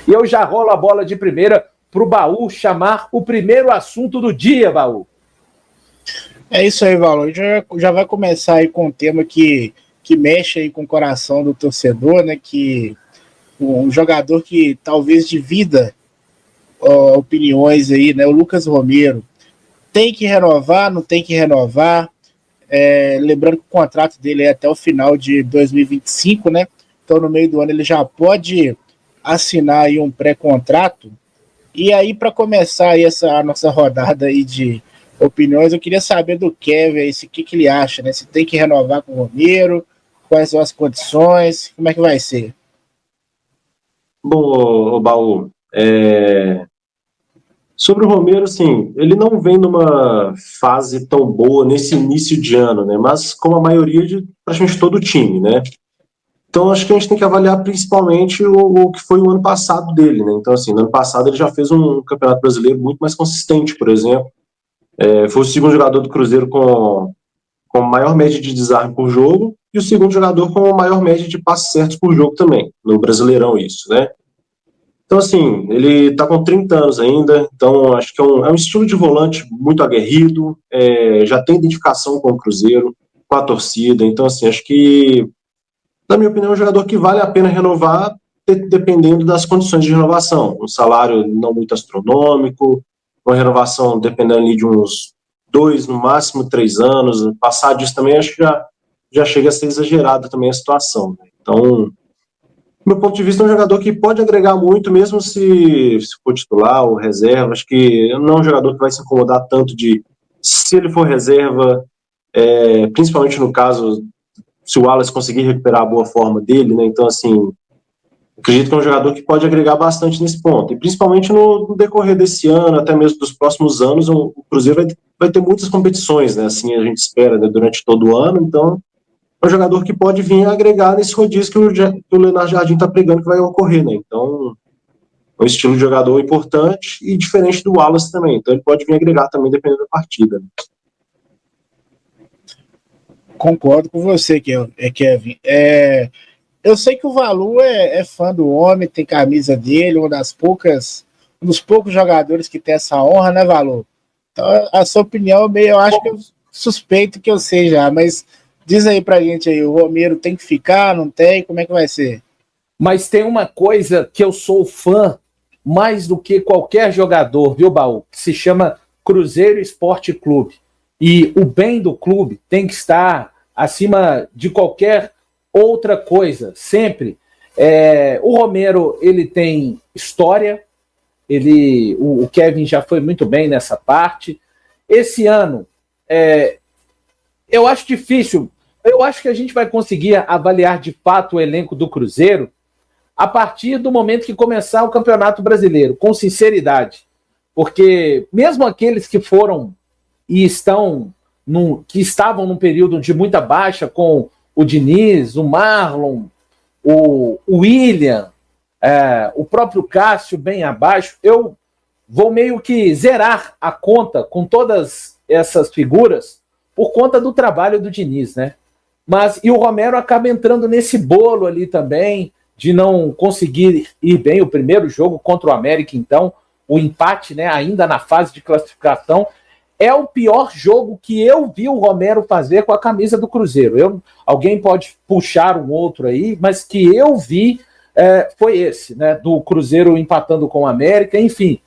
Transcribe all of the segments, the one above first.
E eu já rolo a bola de primeira para o Baú chamar o primeiro assunto do dia, Baú. É isso aí, Valor. Já vai começar aí com um tema que mexe aí com o coração do torcedor, né? Que um jogador que talvez divida opiniões aí, né? O Lucas Romero tem que renovar, não tem que renovar. Lembrando que o contrato dele é até o final de 2025, né? Então no meio do ano ele já pode assinar aí um pré-contrato. E aí, para começar aí a nossa rodada aí de opiniões, eu queria saber do Kevin aí, o que ele acha, né? Se tem que renovar com o Romero, quais são as condições, como é que vai ser? Bom, Baú, sobre o Romero, sim, ele não vem numa fase tão boa nesse início de ano, né? Mas como a maioria de praticamente todo o time, né? Então acho que a gente tem que avaliar principalmente o que foi o ano passado dele, né? Então assim, no ano passado ele já fez um campeonato brasileiro muito mais consistente, por exemplo. Foi o segundo jogador do Cruzeiro com maior média de desarme por jogo e o segundo jogador com maior média de passes certos por jogo também, no Brasileirão isso, né? Então, assim, ele está com 30 anos ainda, então acho que é um estilo de volante muito aguerrido, já tem identificação com o Cruzeiro, com a torcida, então, assim, acho que, na minha opinião, é um jogador que vale a pena renovar, dependendo das condições de renovação. Um salário não muito astronômico, uma renovação dependendo ali de uns 2, no máximo 3 anos, passar disso também acho que já chega a ser exagerado também a situação, né? Então, do meu ponto de vista, é um jogador que pode agregar muito, mesmo se for titular ou reserva. Acho que não é um jogador que vai se incomodar tanto se ele for reserva, principalmente no caso, se o Wallace conseguir recuperar a boa forma dele, né? Então, assim, acredito que é um jogador que pode agregar bastante nesse ponto. E principalmente no decorrer desse ano, até mesmo dos próximos anos, o Cruzeiro vai ter muitas competições, né? Assim a gente espera, né? Durante todo o ano, então é um jogador que pode vir agregar nesse rodízio que o Leonardo Jardim está pregando que vai ocorrer, né? Então, é um estilo de jogador importante e diferente do Wallace também. Então, ele pode vir agregar também, dependendo da partida. Né? Concordo com você, Kevin. Eu sei que o Valu é fã do homem, tem camisa dele, um dos poucos jogadores que tem essa honra, né, Valu? Então, a sua opinião, eu acho que eu suspeito que eu sei já, mas diz aí pra gente aí, o Romero tem que ficar, não tem? Como é que vai ser? Mas tem uma coisa que eu sou fã mais do que qualquer jogador, viu, Baú? Que se chama Cruzeiro Esporte Clube. E o bem do clube tem que estar acima de qualquer outra coisa, sempre. O Romero, ele tem história, o Kevin já foi muito bem nessa parte. Esse ano, eu acho difícil. Eu acho que a gente vai conseguir avaliar de fato o elenco do Cruzeiro a partir do momento que começar o Campeonato Brasileiro, com sinceridade. Porque mesmo aqueles que foram e que estavam num período de muita baixa, com o Diniz, o Marlon, o William, o próprio Cássio bem abaixo, eu vou meio que zerar a conta com todas essas figuras por conta do trabalho do Diniz, né? E o Romero acaba entrando nesse bolo ali também, de não conseguir ir bem o primeiro jogo contra o América, então, o empate, né, ainda na fase de classificação, é o pior jogo que eu vi o Romero fazer com a camisa do Cruzeiro. Alguém pode puxar um outro aí, mas que eu vi foi esse, né, do Cruzeiro empatando com o América, enfim.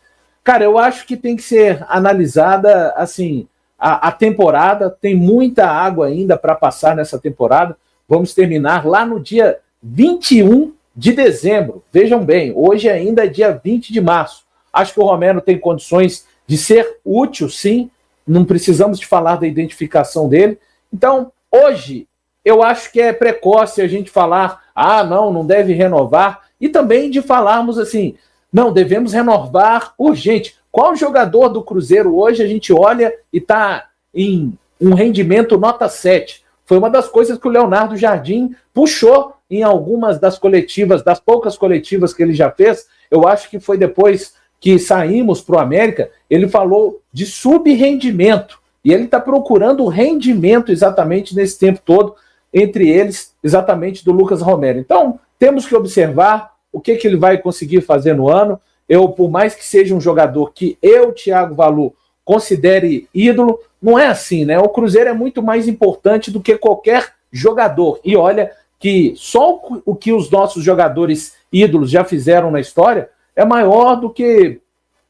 Cara, eu acho que tem que ser analisada, assim, a temporada, tem muita água ainda para passar nessa temporada. Vamos terminar lá no dia 21 de dezembro. Vejam bem, hoje ainda é dia 20 de março. Acho que o Romero tem condições de ser útil, sim. Não precisamos de falar da identificação dele. Então, hoje, eu acho que é precoce a gente falar, não deve renovar, e também de falarmos assim, não, devemos renovar urgente. Qual jogador do Cruzeiro hoje a gente olha e está em um rendimento nota 7? Foi uma das coisas que o Leonardo Jardim puxou em algumas das coletivas, das poucas coletivas que ele já fez. Eu acho que foi depois que saímos para o América, ele falou de subrendimento. E ele está procurando rendimento exatamente nesse tempo todo, entre eles, exatamente do Lucas Romero. Então, temos que observar. o que ele vai conseguir fazer no ano. Por mais que seja um jogador que Thiago Valu, considere ídolo, não é assim, né? O Cruzeiro é muito mais importante do que qualquer jogador. E olha que só o que os nossos jogadores ídolos já fizeram na história é maior do que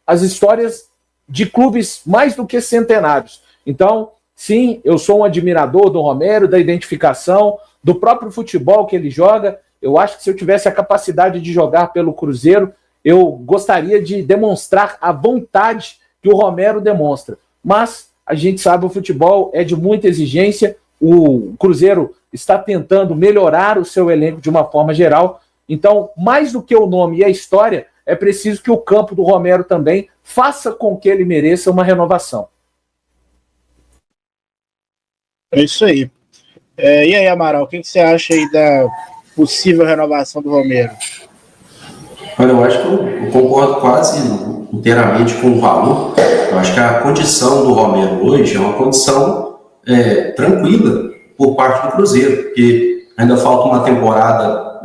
as histórias de clubes mais do que centenários. Então, sim, eu sou um admirador do Romero, da identificação, do próprio futebol que ele joga. Eu acho que se eu tivesse a capacidade de jogar pelo Cruzeiro, eu gostaria de demonstrar a vontade que o Romero demonstra. Mas a gente sabe que o futebol é de muita exigência, o Cruzeiro está tentando melhorar o seu elenco de uma forma geral. Então, mais do que o nome e a história, é preciso que o campo do Romero também faça com que ele mereça uma renovação. É isso aí. E aí, Amaral, o que você acha aí da possível renovação do Romero? Olha, eu acho que eu concordo quase inteiramente com o valor. Eu acho que a condição do Romero hoje é uma condição tranquila por parte do Cruzeiro, porque ainda falta uma temporada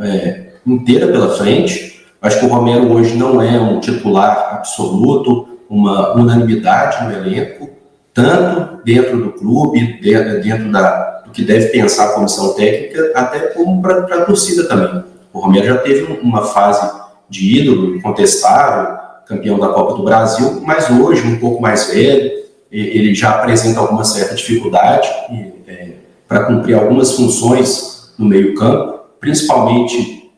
inteira pela frente. Eu acho que o Romero hoje não é um titular absoluto, uma unanimidade no elenco, tanto dentro do clube, dentro do que deve pensar a comissão técnica, até como para a torcida também. O Romero já teve uma fase de ídolo, incontestável, campeão da Copa do Brasil, mas hoje, um pouco mais velho, ele já apresenta alguma certa dificuldade para cumprir algumas funções no meio-campo, principalmente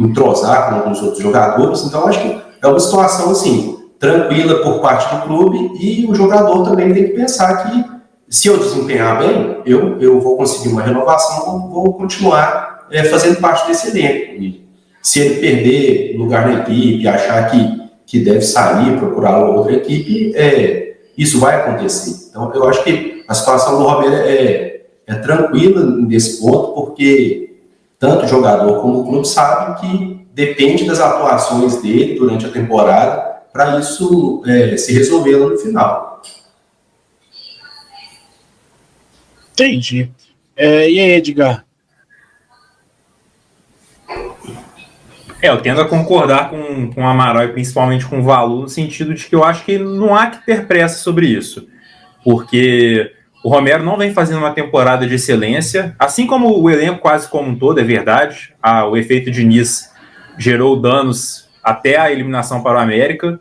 entrosar com alguns outros jogadores. Então, acho que é uma situação assim, tranquila por parte do clube, e o jogador também tem que pensar que, se eu desempenhar bem, eu vou conseguir uma renovação, vou continuar fazendo parte desse elenco. E se ele perder lugar na equipe, achar que deve sair, procurar outra equipe, isso vai acontecer. Então, eu acho que a situação do Romero é tranquila nesse ponto, porque tanto o jogador como o clube sabem que depende das atuações dele durante a temporada para isso se resolver lá no final. Entendi. E aí, Edgar? Eu tendo a concordar com o Amaral e principalmente com o Valu, no sentido de que eu acho que não há que ter pressa sobre isso, porque o Romero não vem fazendo uma temporada de excelência, assim como o elenco quase como um todo, é verdade. O efeito Diniz gerou danos até a eliminação para o América.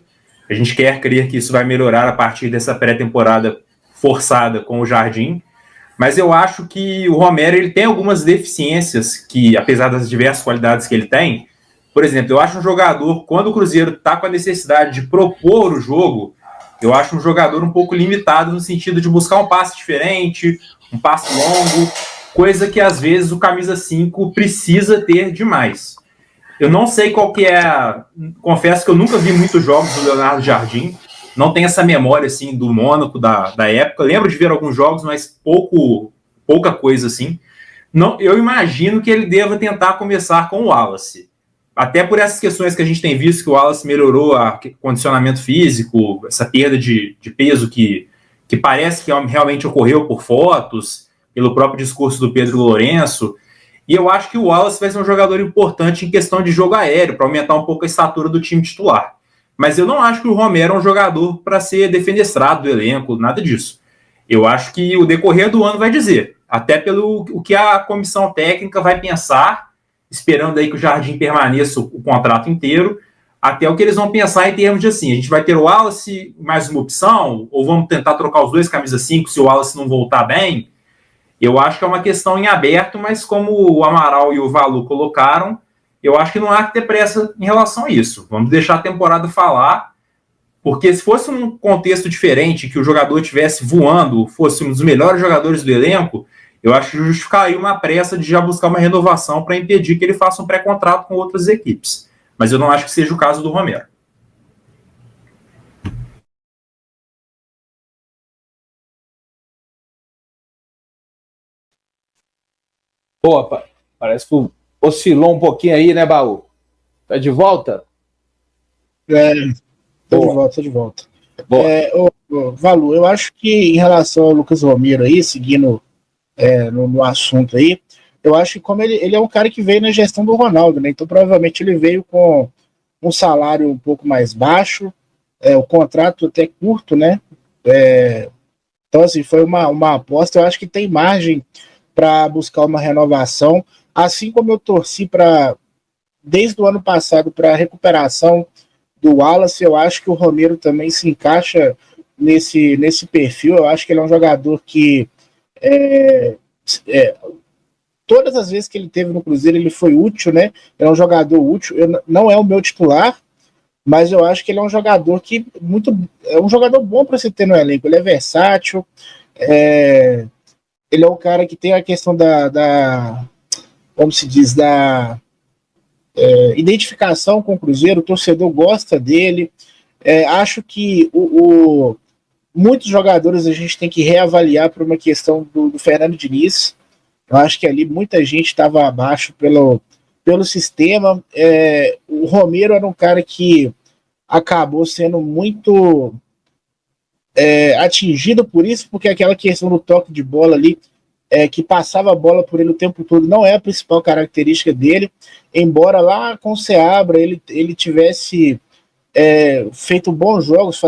A gente quer crer que isso vai melhorar a partir dessa pré-temporada forçada com o Jardim, mas eu acho que o Romero ele tem algumas deficiências que, apesar das diversas qualidades que ele tem, por exemplo, eu acho um jogador, quando o Cruzeiro está com a necessidade de propor o jogo, eu acho um jogador um pouco limitado no sentido de buscar um passe diferente, um passe longo, coisa que às vezes o camisa 5 precisa ter demais. Eu não sei qual que é, confesso que eu nunca vi muitos jogos do Leonardo Jardim, não tenho essa memória assim do Mônaco da época, lembro de ver alguns jogos, mas pouca coisa assim. Não, eu imagino que ele deva tentar começar com o Wallace. Até por essas questões que a gente tem visto, que o Wallace melhorou o condicionamento físico, essa perda de peso que parece que realmente ocorreu por fotos, pelo próprio discurso do Pedro Lourenço. E eu acho que o Wallace vai ser um jogador importante em questão de jogo aéreo, para aumentar um pouco a estatura do time titular. Mas eu não acho que o Romero é um jogador para ser defenestrado do elenco, nada disso. Eu acho que o decorrer do ano vai dizer, até pelo o que a comissão técnica vai pensar, esperando aí que o Jardim permaneça o contrato inteiro, até o que eles vão pensar em termos de assim, a gente vai ter o Wallace mais uma opção, ou vamos tentar trocar os dois camisas 5 se o Wallace não voltar bem. Eu acho que é uma questão em aberto, mas como o Amaral e o Valu colocaram, eu acho que não há que ter pressa em relação a isso. Vamos deixar a temporada falar, porque se fosse um contexto diferente, que o jogador estivesse voando, fosse um dos melhores jogadores do elenco, eu acho que justificaria uma pressa de já buscar uma renovação para impedir que ele faça um pré-contrato com outras equipes. Mas eu não acho que seja o caso do Romero. Opa, parece que oscilou um pouquinho aí, né, Baú? Tá de volta? Tô de volta. Valu, eu acho que em relação ao Lucas Romero aí, seguindo no assunto aí, eu acho que como ele é um cara que veio na gestão do Ronaldo, né? Então provavelmente ele veio com um salário um pouco mais baixo, o contrato até curto, né? Então, assim, foi uma aposta. Eu acho que tem margem para buscar uma renovação, assim como eu torci desde o ano passado para a recuperação do Wallace. Eu acho que o Romero também se encaixa nesse perfil. Eu acho que ele é um jogador que todas as vezes que ele teve no Cruzeiro ele foi útil, né? É um jogador útil. Não é o meu titular, mas eu acho que ele é um jogador é um jogador bom para você ter no elenco. Ele é versátil, ele é um cara que tem a questão como se diz, da identificação com o Cruzeiro. O torcedor gosta dele. Acho que muitos jogadores a gente tem que reavaliar por uma questão do Fernando Diniz. Eu acho que ali muita gente estava abaixo pelo sistema. O Romero era um cara que acabou sendo muito atingido por isso, porque aquela questão do toque de bola ali, que passava a bola por ele o tempo todo, não é a principal característica dele, embora lá com o Seabra ele tivesse feito bons jogos,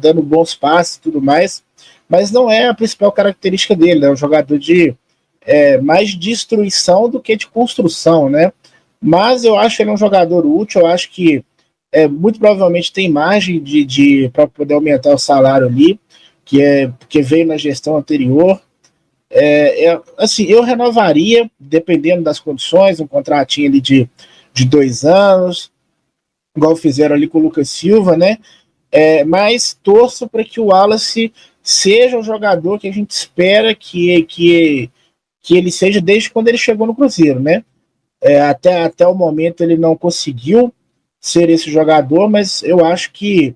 dando bons passes e tudo mais, mas não é a principal característica dele, é um jogador de mais de destruição do que de construção, né? Mas eu acho que ele é um jogador útil. Eu acho que muito provavelmente tem margem para poder aumentar o salário ali, porque veio na gestão anterior. Assim, eu renovaria, dependendo das condições, um contratinho ali de 2 anos, igual fizeram ali com o Lucas Silva, né? Mas torço para que o Wallace seja o jogador que a gente espera que ele seja desde quando ele chegou no Cruzeiro, né? Até o momento ele não conseguiu ser esse jogador, mas eu acho que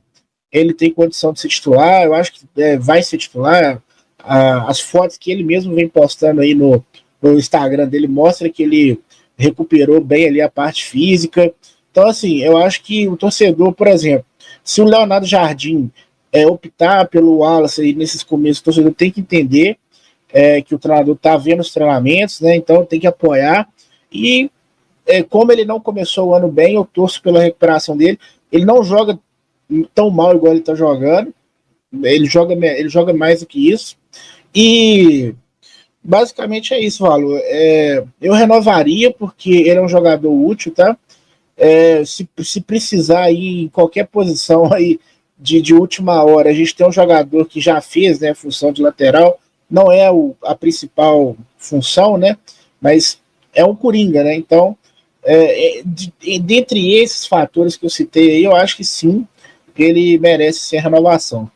ele tem condição de ser titular. Eu acho que vai ser titular. As fotos que ele mesmo vem postando aí no Instagram dele mostra que ele recuperou bem ali a parte física. Então, assim, eu acho que o torcedor, por exemplo, se o Leonardo Jardim optar pelo Wallace aí nesses começos, o torcedor tem que entender que o treinador está vendo os treinamentos, né? Então tem que apoiar. E como ele não começou o ano bem, eu torço pela recuperação dele. Ele não joga tão mal igual ele está jogando. Ele joga mais do que isso. E basicamente é isso, Valor. Eu renovaria porque ele é um jogador útil, tá? Se precisar ir em qualquer posição aí de última hora, a gente tem um jogador que já fez, né, a função de lateral. Não é a principal função, né? Mas é um coringa, né? Então, dentre esses fatores que eu citei aí, eu acho que sim, ele merece ser renovação.